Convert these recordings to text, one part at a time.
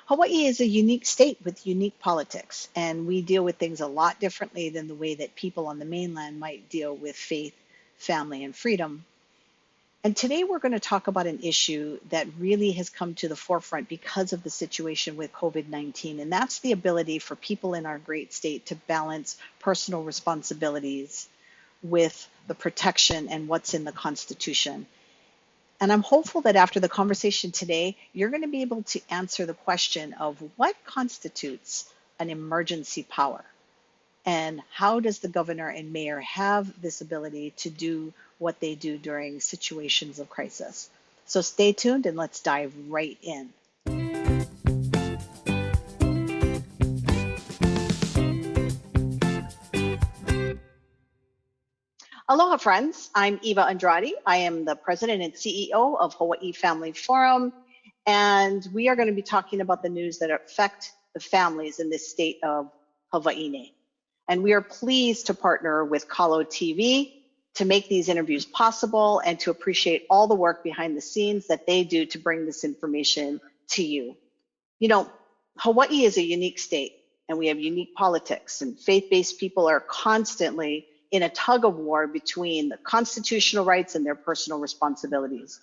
Hawaii is a unique state with unique politics, and we deal with things a lot differently than the way that people on the mainland might deal with faith, family, and freedom. And today we're going to talk about an issue that really has come to the forefront because of the situation with COVID-19, and that's the ability for people in our great state to balance personal responsibilities with the protection and what's in the Constitution. And I'm hopeful that after the conversation today, you're going to be able to answer the question of what constitutes an emergency power, and how does the governor and mayor have this ability to do what they do during situations of crisis. So stay tuned and let's dive right in. Aloha, friends. I'm Eeva Andrade. I am the president and CEO of Hawaii Family Forum, and we are going to be talking about the news that affect the families in this state of Hawaii. And we are pleased to partner with Kalo TV to make these interviews possible and to appreciate all the work behind the scenes that they do to bring this information to you. You know, Hawaii is a unique state, and we have unique politics, and faith-based people are constantly in a tug of war between the constitutional rights and their personal responsibilities.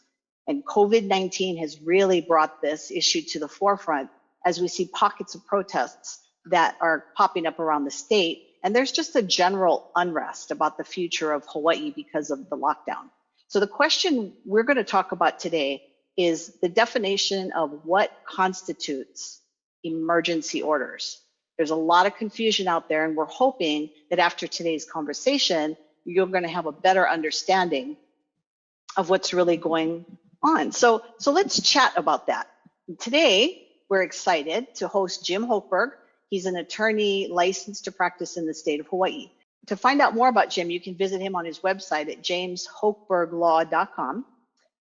And COVID-19 has really brought this issue to the forefront as we see pockets of protests that are popping up around the state. And there's just a general unrest about the future of Hawaii because of the lockdown. So the question we're going to talk about today is the definition of what constitutes emergency orders. There's a lot of confusion out there, and we're hoping that after today's conversation, you're going to have a better understanding of what's really going on. So let's chat about that. Today, we're excited to host Jim Hochberg. He's an attorney licensed to practice in the state of Hawaii. To find out more about Jim, you can visit him on his website at jameshochberglaw.com.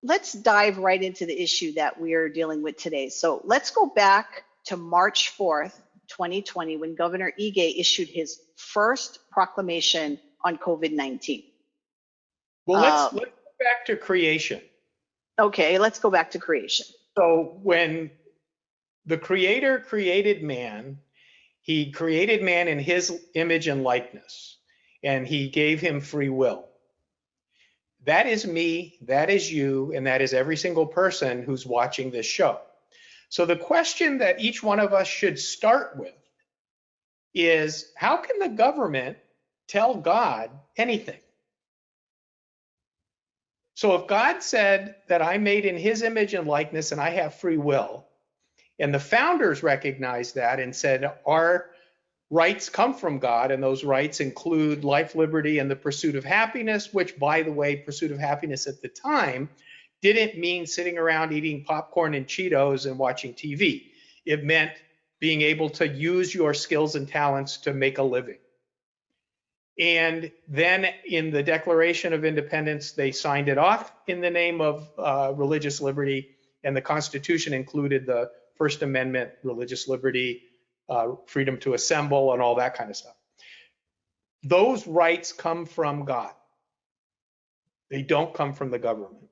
Let's dive right into the issue that we are dealing with today. So let's go back to March 4th, 2020, when Governor Ige issued his first proclamation on COVID-19. Well, let's go back to creation. Okay, let's go back to creation. So when the Creator created man, he created man in his image and likeness, and he gave him free will. That is me, that is you, and that is every single person who's watching this show. So the question that each one of us should start with is, how can the government tell God anything? So if God said that I'm made in his image and likeness and I have free will, and the founders recognized that and said our rights come from God, and those rights include life, liberty, and the pursuit of happiness, which, by the way, pursuit of happiness at the time didn't mean sitting around eating popcorn and Cheetos and watching TV. It meant being able to use your skills and talents to make a living. And then in the Declaration of Independence, they signed it off in the name of religious liberty, and the Constitution included the First Amendment, religious liberty, freedom to assemble, and all that kind of stuff. Those rights come from God. They don't come from the government.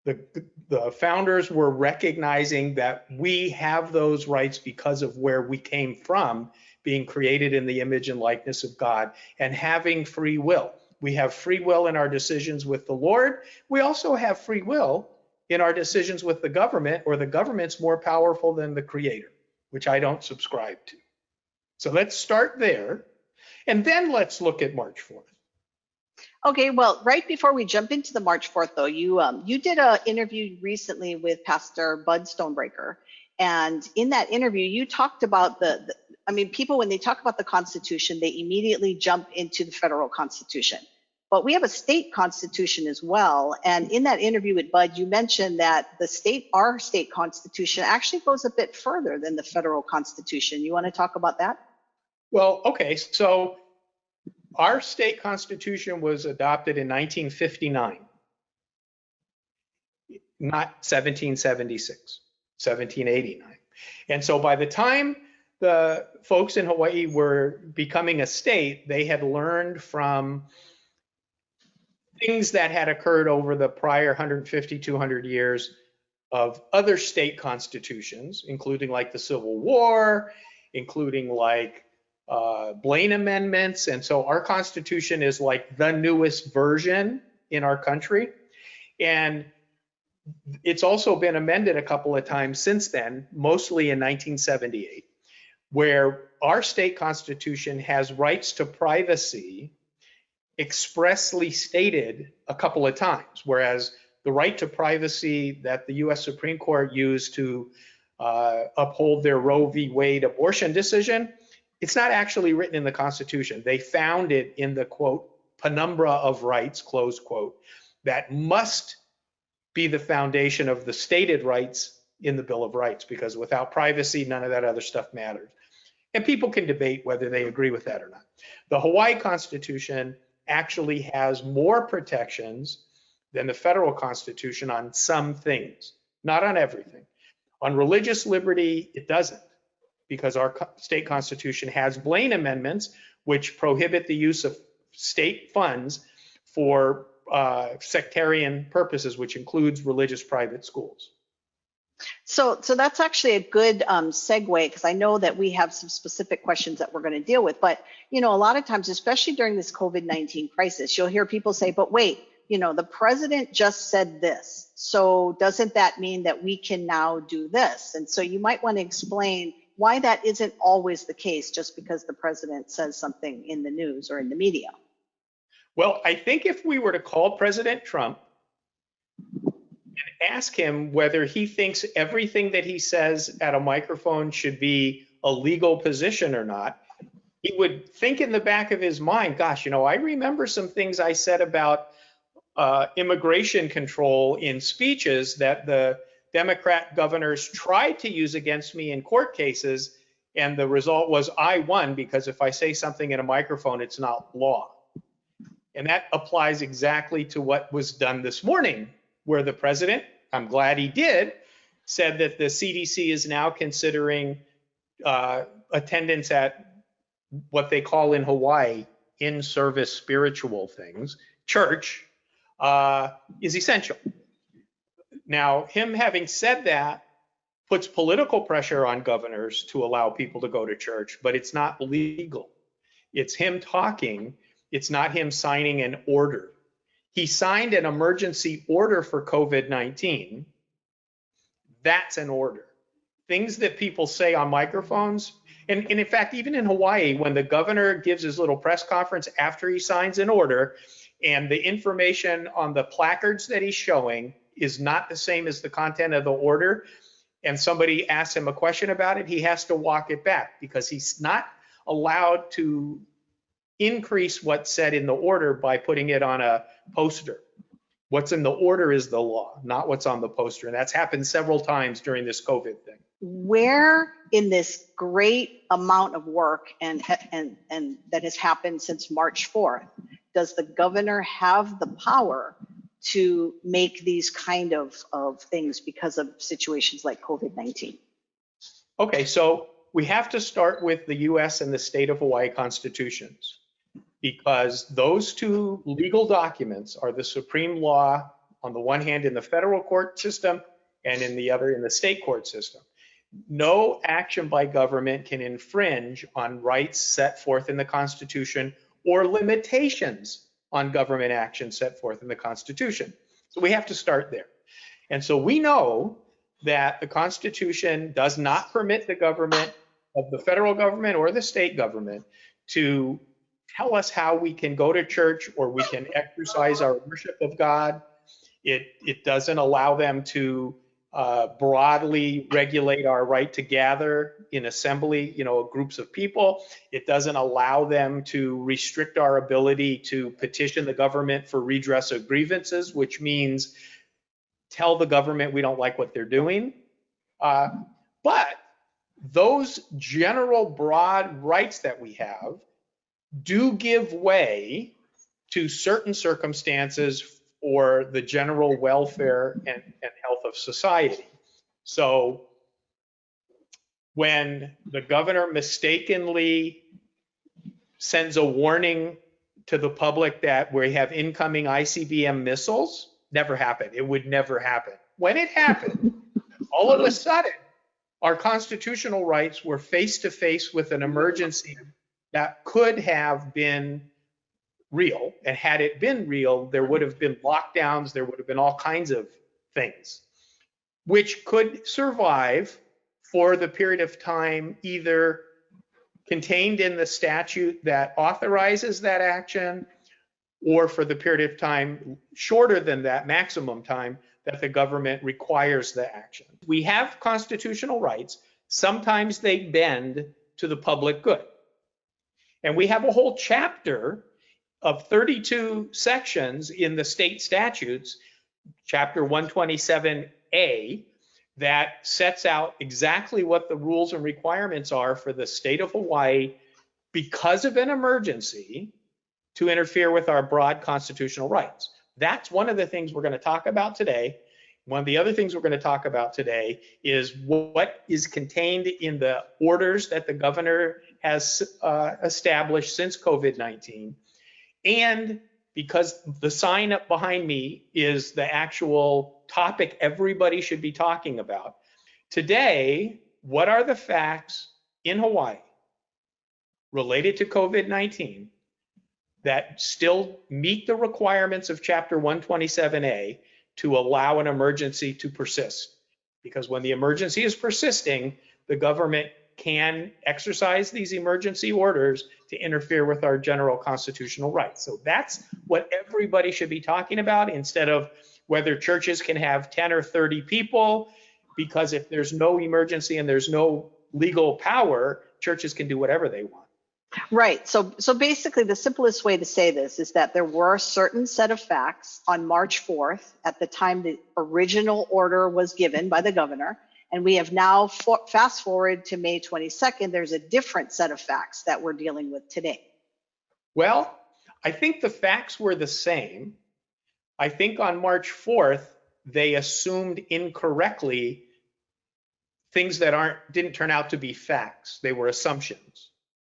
The founders were recognizing that we have those rights because of where we came from, being created in the image and likeness of God, and having free will. We have free will in our decisions with the Lord. We also have free will in our decisions with the government, or the government's more powerful than the Creator, which I don't subscribe to. So let's start there, and then let's look at March 4th. Okay, well, right before we jump into the March 4th, though, you did an interview recently with Pastor Bud Stonebreaker, and in that interview, you talked about people, when they talk about the Constitution, they immediately jump into the federal Constitution. But we have a state constitution as well, and in that interview with Bud, you mentioned that our state constitution actually goes a bit further than the federal Constitution. You want to talk about that? Well, okay, so our state constitution was adopted in 1959, not 1776, 1789. And so by the time the folks in Hawaii were becoming a state, they had learned from things that had occurred over the prior 150, 200 years of other state constitutions, including like the Civil War, including like Blaine amendments. And so our Constitution is like the newest version in our country. And it's also been amended a couple of times since then, mostly in 1978, where our state constitution has rights to privacy expressly stated a couple of times, whereas the right to privacy that the US Supreme Court used to uphold their Roe v. Wade abortion decision, it's not actually written in the Constitution. They found it in the, quote, penumbra of rights, close quote, that must be the foundation of the stated rights in the Bill of Rights, because without privacy, none of that other stuff matters. And people can debate whether they agree with that or not. The Hawaii Constitution actually has more protections than the federal Constitution on some things, not on everything. On religious liberty, it doesn't, because our state constitution has Blaine amendments, which prohibit the use of state funds for sectarian purposes, which includes religious private schools. So that's actually a good segue, because I know that we have some specific questions that we're going to deal with. But, a lot of times, especially during this COVID-19 crisis, you'll hear people say, but wait, the president just said this. So doesn't that mean that we can now do this? And so you might want to explain why that isn't always the case just because the president says something in the news or in the media. Well, I think if we were to call President Trump and ask him whether he thinks everything that he says at a microphone should be a legal position or not, he would think in the back of his mind, gosh, I remember some things I said about immigration control in speeches that the Democrat governors tried to use against me in court cases, and the result was I won, because if I say something in a microphone, it's not law. And that applies exactly to what was done this morning, where the president, I'm glad he did, said that the CDC is now considering attendance at what they call in Hawaii in-service spiritual things, church, is essential. Now, him having said that puts political pressure on governors to allow people to go to church, but it's not legal. It's him talking. It's not him signing an order. He signed an emergency order for COVID-19. That's an order. Things that people say on microphones, and in fact, even in Hawaii, when the governor gives his little press conference after he signs an order, and the information on the placards that he's showing is not the same as the content of the order, and somebody asks him a question about it, he has to walk it back, because he's not allowed to increase what's said in the order by putting it on a poster. What's in the order is the law, not what's on the poster. And that's happened several times during this COVID thing. Where in this great amount of work and that has happened since March 4th, does the governor have the power to make these kind of things because of situations like COVID-19? Okay, so we have to start with the US and the state of Hawaii constitutions, because those two legal documents are the supreme law on the one hand in the federal court system and in the other in the state court system. No action by government can infringe on rights set forth in the Constitution or limitations on government action set forth in the Constitution. So we have to start there. And so we know that the Constitution does not permit the government of the federal government or the state government to tell us how we can go to church or we can exercise our worship of God. It doesn't allow them to broadly regulate our right to gather in assembly, groups of people. It doesn't allow them to restrict our ability to petition the government for redress of grievances, which means tell the government we don't like what they're doing. But those general broad rights that we have do give way to certain circumstances for the general welfare and health of society. So when the governor mistakenly sends a warning to the public that we have incoming ICBM missiles, never happened. It would never happen. when it happened, all of a sudden, our constitutional rights were face to face with an emergency that could have been real. And had it been real, there would have been lockdowns, there would have been all kinds of things, which could survive for the period of time either contained in the statute that authorizes that action, or for the period of time shorter than that maximum time that the government requires the action. We have constitutional rights. Sometimes they bend to the public good. And we have a whole chapter of 32 sections in the state statutes, chapter 127A, that sets out exactly what the rules and requirements are for the state of Hawaii because of an emergency to interfere with our broad constitutional rights. That's one of the things we're going to talk about today. One of the other things we're going to talk about today is what is contained in the orders that the governor has established since COVID-19. And because the sign up behind me is the actual topic everybody should be talking about. Today, what are the facts in Hawaii related to COVID-19 that still meet the requirements of Chapter 127A to allow an emergency to persist? Because when the emergency is persisting, the government can exercise these emergency orders to interfere with our general constitutional rights. So that's what everybody should be talking about, instead of whether churches can have 10 or 30 people, because if there's no emergency and there's no legal power, churches can do whatever they want. Right. So basically, the simplest way to say this is that there were a certain set of facts on March 4th at the time the original order was given by the governor. And we have now fast forward to May 22nd. There's a different set of facts that we're dealing with today. Well, I think the facts were the same. I think on March 4th, they assumed incorrectly things that didn't turn out to be facts. They were assumptions.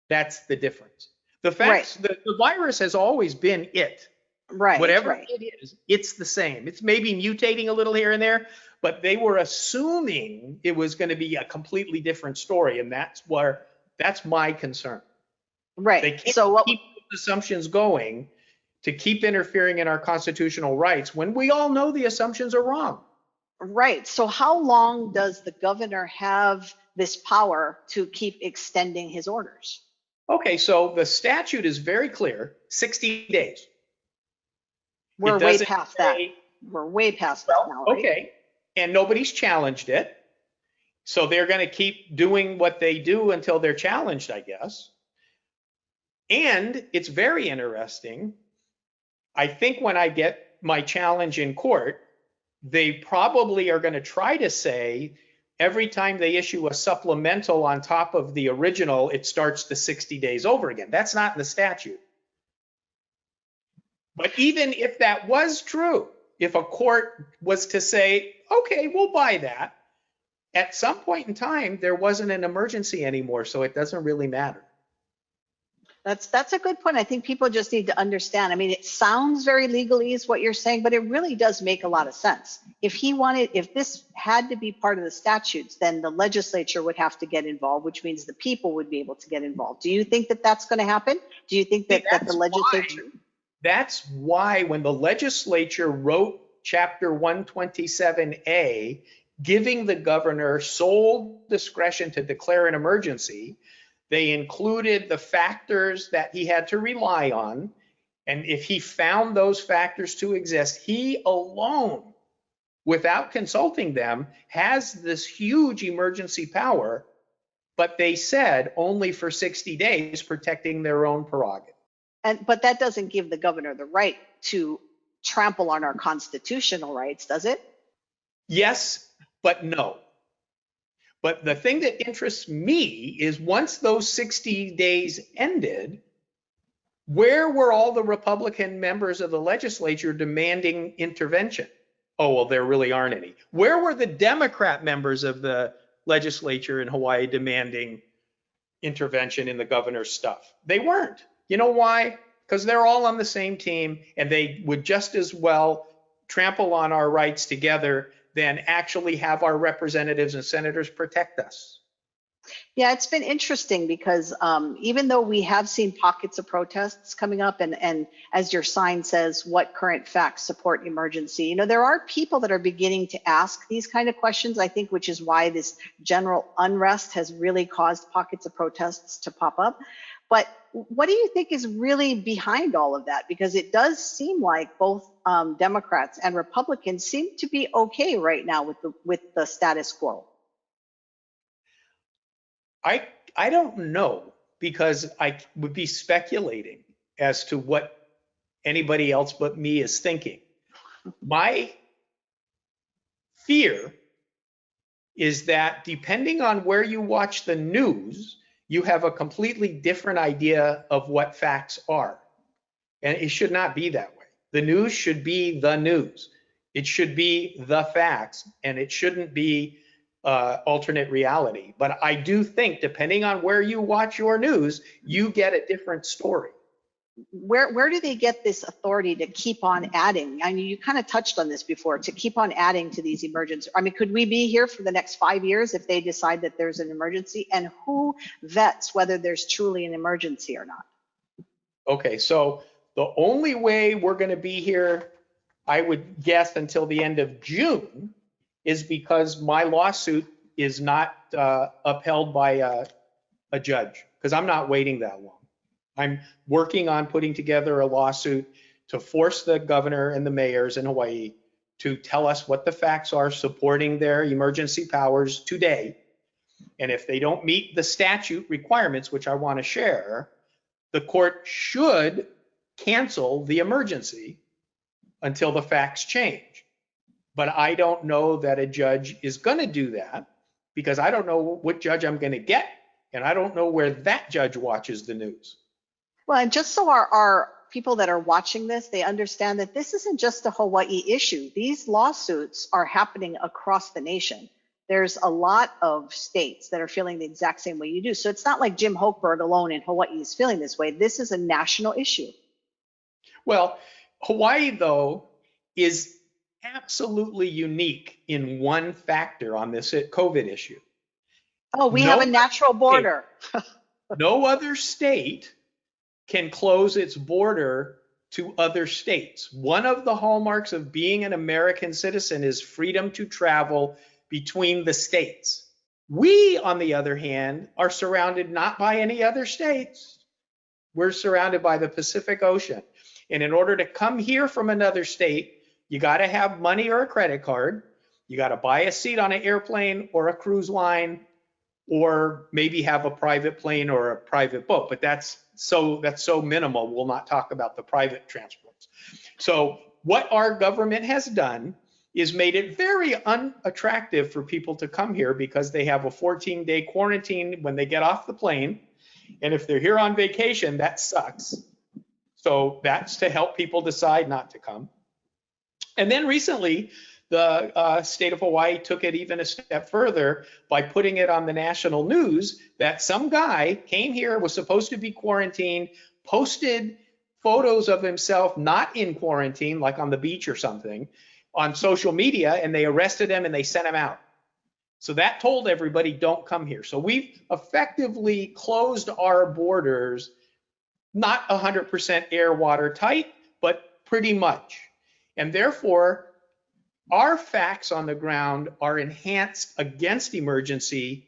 That's the difference. The facts, right. The virus has always been it. Right. Whatever right. it is, it's the same. It's maybe mutating a little here and there, but they were assuming it was going to be a completely different story. And that's my concern. Right. They can't keep assumptions going to keep interfering in our constitutional rights when we all know the assumptions are wrong. Right. So how long does the governor have this power to keep extending his orders? Okay, so the statute is very clear, 60 days. We're way past that. We're way past that now, right? Okay, and nobody's challenged it. So they're going to keep doing what they do until they're challenged, I guess. And it's very interesting. I think when I get my challenge in court, they probably are going to try to say every time they issue a supplemental on top of the original, it starts the 60 days over again. That's not in the statute. But even if that was true, if a court was to say, okay, we'll buy that, at some point in time, there wasn't an emergency anymore, so it doesn't really matter. That's a good point. I think people just need to understand. I mean, it sounds very legalese what you're saying, but it really does make a lot of sense. If this had to be part of the statutes, then the legislature would have to get involved, which means the people would be able to get involved. Do you think that that's going to happen? Do you think that the legislature? That's why when the legislature wrote Chapter 127A, giving the governor sole discretion to declare an emergency, they included the factors that he had to rely on. And if he found those factors to exist, he alone, without consulting them, has this huge emergency power. But they said only for 60 days, protecting their own prerogative. But that doesn't give the governor the right to trample on our constitutional rights, does it? Yes, but no. But the thing that interests me is once those 60 days ended, where were all the Republican members of the legislature demanding intervention? Oh, well, there really aren't any. Where were the Democrat members of the legislature in Hawaii demanding intervention in the governor's stuff? They weren't. You know why? Because they're all on the same team, and they would just as well trample on our rights together than actually have our representatives and senators protect us. Yeah, it's been interesting because even though we have seen pockets of protests coming up, and as your sign says, what current facts support emergency, you know, there are people that are beginning to ask these kind of questions, I think, which is why this general unrest has really caused pockets of protests to pop up. But what do you think is really behind all of that? Because it does seem like both Democrats and Republicans seem to be okay right now with the status quo. I don't know, because I would be speculating as to what anybody else but me is thinking. My fear is that depending on where you watch the news, you have a completely different idea of what facts are. And it should not be that way. The news should be the news. It should be the facts, and it shouldn't be alternate reality. But I do think, depending on where you watch your news, you get a different story. Where do they get this authority to keep on adding? I mean, you kind of touched on this before, to keep on adding to these emergencies. I mean, could we be here for the next 5 years if they decide that there's an emergency? And who vets whether there's truly an emergency or not? Okay, so the only way we're going to be here, I would guess, until the end of June, is because my lawsuit is not upheld by a judge, because I'm not waiting that long. I'm working on putting together a lawsuit to force the governor and the mayors in Hawaii to tell us what the facts are supporting their emergency powers today. And if they don't meet the statute requirements, which I want to share, the court should cancel the emergency until the facts change. But I don't know that a judge is going to do that, because I don't know what judge I'm going to get, and I don't know where that judge watches the news. Well, and just so our people that are watching this, they understand that this isn't just a Hawaii issue. These lawsuits are happening across the nation. There's a lot of states that are feeling the exact same way you do. So it's not like Jim Hochberg alone in Hawaii is feeling this way. This is a national issue. Well, Hawaii, though, is absolutely unique in one factor on this COVID issue. Oh, we have a natural border. No other state can close its border to other states. One of the hallmarks of being an American citizen is freedom to travel between the states. We, on the other hand, are surrounded not by any other states. We're surrounded by the Pacific Ocean. And in order to come here from another state, you got to have money or a credit card. You got to buy a seat on an airplane or a cruise line, or maybe have a private plane or a private boat. But that's so minimal. We'll not talk about the private transports. So what our government has done is made it very unattractive for people to come here, because they have a 14-day quarantine when they get off the plane. And if they're here on vacation, that sucks. So that's to help people decide not to come. And then recently, the state of Hawaii took it even a step further by putting it on the national news that some guy came here, was supposed to be quarantined, posted photos of himself not in quarantine, like on the beach or something, on social media, and they arrested him and they sent him out. So that told everybody, don't come here. So we've effectively closed our borders, not 100% air, water tight, but pretty much. And therefore, our facts on the ground are enhanced against emergency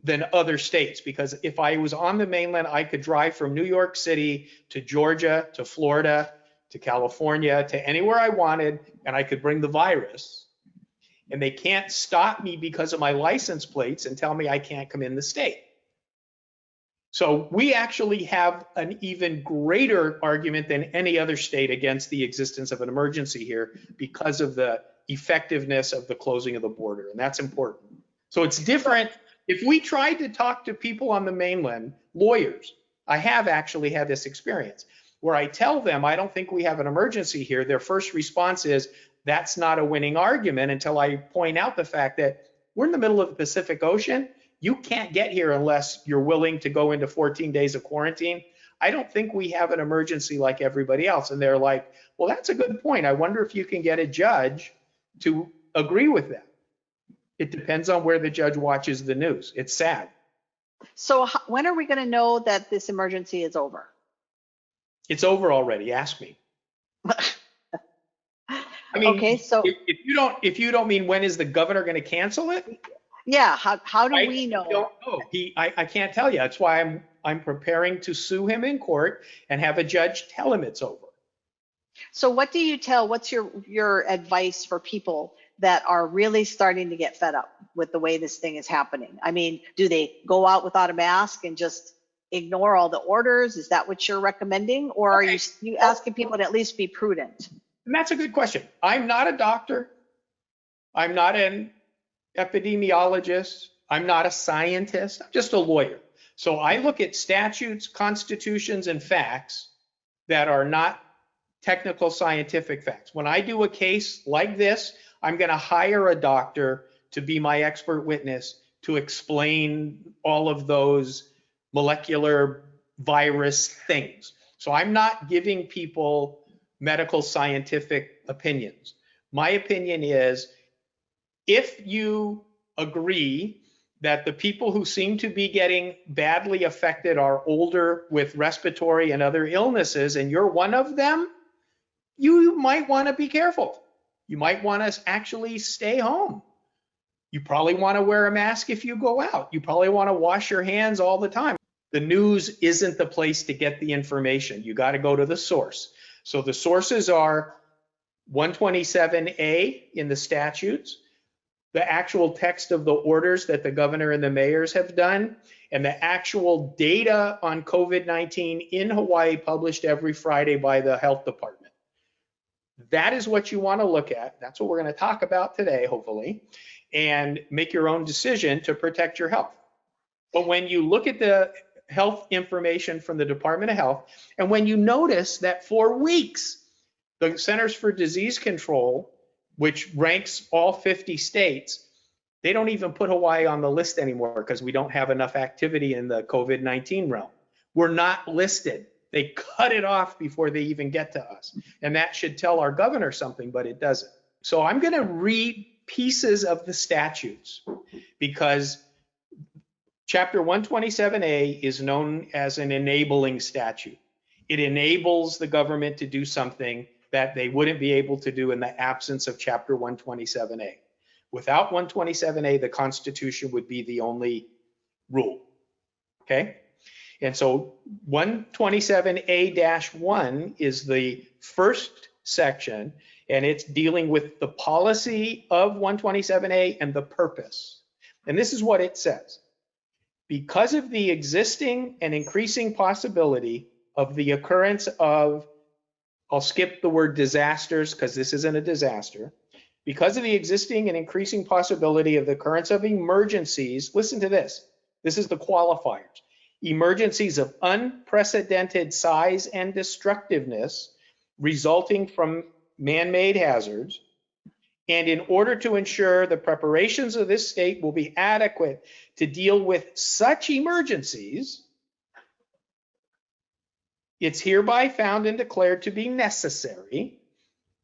than other states, because if I was on the mainland, I could drive from New York City to Georgia to Florida to California to anywhere I wanted, and I could bring the virus. And they can't stop me because of my license plates and tell me I can't come in the state. So we actually have an even greater argument than any other state against the existence of an emergency here, because of the effectiveness of the closing of the border. And that's important. So it's different. If we tried to talk to people on the mainland, lawyers, I have actually had this experience where I tell them, I don't think we have an emergency here. Their first response is, that's not a winning argument, until I point out the fact that we're in the middle of the Pacific Ocean. You can't get here unless you're willing to go into 14 days of quarantine. I don't think we have an emergency like everybody else. And they're like, well, that's a good point. I wonder if you can get a judge to agree with that. It depends on where the judge watches the news. It's sad. So when are we going to know that this emergency is over? It's over already. Ask me. I mean, Okay, so if you don't mean when is the governor going to cancel it? yeah, how do we I know? don't know. I can't tell you. That's why I'm preparing to sue him in court and have a judge tell him it's over. So what do you tell, what's your advice for people that are really starting to get fed up with the way this thing is happening? I mean, do they go out without a mask and just ignore all the orders? Is that what you're recommending? Or are you asking people to at least be prudent? And that's a good question. I'm not a doctor. I'm not an epidemiologist. I'm not a scientist. I'm just a lawyer. So I look at statutes, constitutions, and facts that are not technical scientific facts. When I do a case like this, I'm going to hire a doctor to be my expert witness to explain all of those molecular virus things. So I'm not giving people medical scientific opinions. My opinion is, if you agree that the people who seem to be getting badly affected are older with respiratory and other illnesses, and you're one of them, you might want to be careful. You might want to actually stay home. You probably want to wear a mask if you go out. You probably want to wash your hands all the time. The news isn't the place to get the information. You got to go to the source. So the sources are 127A in the statutes, the actual text of the orders that the governor and the mayors have done, and the actual data on COVID-19 in Hawaii published every Friday by the health department. That is what you want to look at. That's what we're going to talk about today, hopefully, and make your own decision to protect your health. But when you look at the health information from the Department of Health, and when you notice that for weeks, the Centers for Disease Control, which ranks all 50 states, they don't even put Hawaii on the list anymore because we don't have enough activity in the COVID-19 realm. We're not listed. They cut it off before they even get to us. And that should tell our governor something, but it doesn't. So I'm going to read pieces of the statutes because Chapter 127A is known as an enabling statute. It enables the government to do something that they wouldn't be able to do in the absence of Chapter 127A. Without 127A, the Constitution would be the only rule. Okay? And so 127A-1 is the first section, and it's dealing with the policy of 127A and the purpose. And this is what it says. Because of the existing and increasing possibility of the occurrence of, I'll skip the word disasters because this isn't a disaster. Because of the existing and increasing possibility of the occurrence of emergencies, listen to this. This is the qualifiers. Emergencies of unprecedented size and destructiveness resulting from man-made hazards. And in order to ensure the preparations of this state will be adequate to deal with such emergencies, it's hereby found and declared to be necessary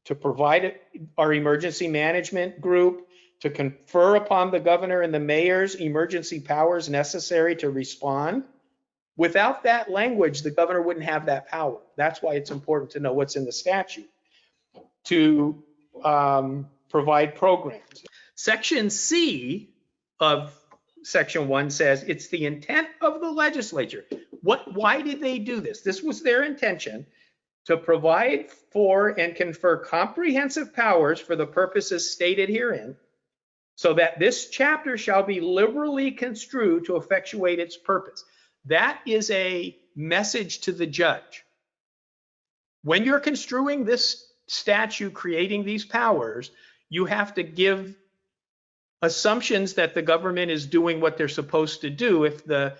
to provide our emergency management group to confer upon the governor and the mayor's emergency powers necessary to respond. Without that language, the governor wouldn't have that power. That's why it's important to know what's in the statute to provide programs. Section C of Section 1 says it's the intent of the legislature. Why did they do this? This was their intention to provide for and confer comprehensive powers for the purposes stated herein, so that this chapter shall be liberally construed to effectuate its purpose. That is a message to the judge. When you're construing this statute, creating these powers, you have to give assumptions that the government is doing what they're supposed to do if the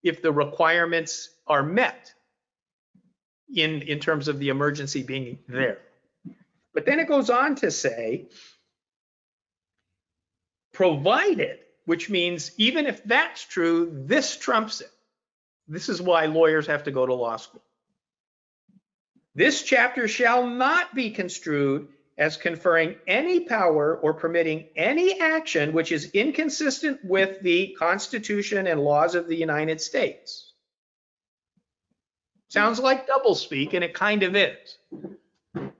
requirements are met in terms of the emergency being there. But then it goes on to say, provided, which means even if that's true, this trumps it. This is why lawyers have to go to law school. This chapter shall not be construed as conferring any power or permitting any action which is inconsistent with the Constitution and laws of the United States. Sounds like doublespeak, and it kind of is.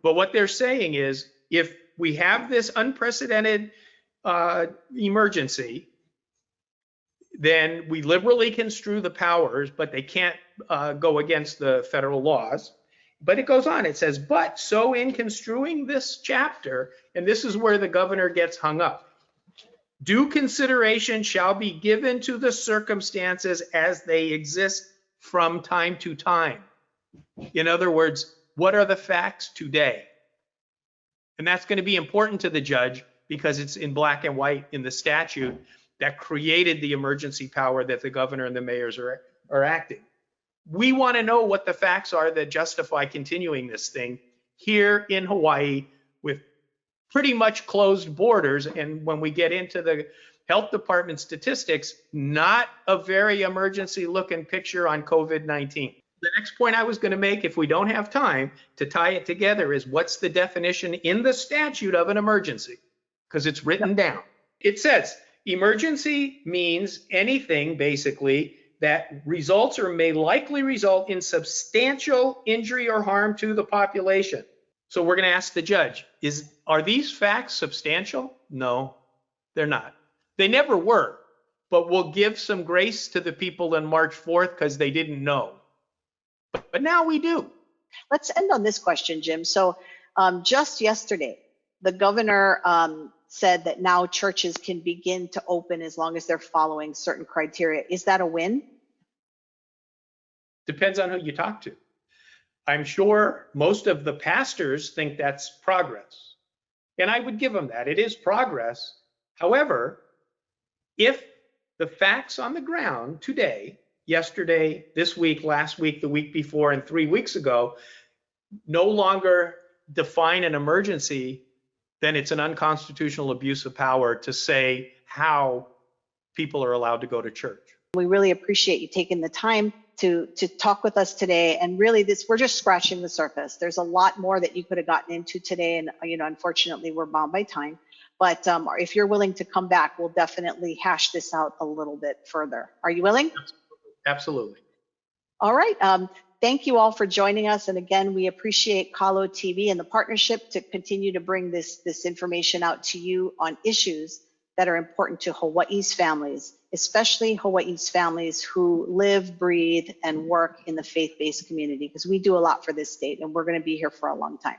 But what they're saying is, if we have this unprecedented emergency, then we liberally construe the powers, but they can't go against the federal laws. But it goes on, it says, but so in construing this chapter, and this is where the governor gets hung up, due consideration shall be given to the circumstances as they exist from time to time. In other words, what are the facts today? And that's going to be important to the judge because it's in black and white in the statute that created the emergency power that the governor and the mayors are acting. We want to know what the facts are that justify continuing this thing here in Hawaii with pretty much closed borders. And when we get into the health department statistics, not a very emergency looking picture on COVID-19. The next point I was going to make, if we don't have time to tie it together, is what's the definition in the statute of an emergency? Because it's written down. It says emergency means anything basically that results or may likely result in substantial injury or harm to the population. So we're going to ask the judge, are these facts substantial? No, they're not. They never were, but we'll give some grace to the people on March 4th because they didn't know. But now we do. Let's end on this question, Jim. So just yesterday, the governor said that now churches can begin to open as long as they're following certain criteria. Is that a win? Depends on who you talk to. I'm sure most of the pastors think that's progress. And I would give them that. It is progress. However, if the facts on the ground today, yesterday, this week, last week, the week before, and 3 weeks ago, no longer define an emergency, then it's an unconstitutional abuse of power to say how people are allowed to go to church. We really appreciate you taking the time to talk with us today. And really, we're just scratching the surface. There's a lot more that you could have gotten into today. And, unfortunately, we're bound by time. But if you're willing to come back, we'll definitely hash this out a little bit further. Are you willing? Absolutely. All right. Thank you all for joining us. And again, we appreciate Kalo TV and the partnership to continue to bring this information out to you on issues that are important to Hawaii's families, especially Hawaii's families who live, breathe, and work in the faith-based community, because we do a lot for this state and we're going to be here for a long time.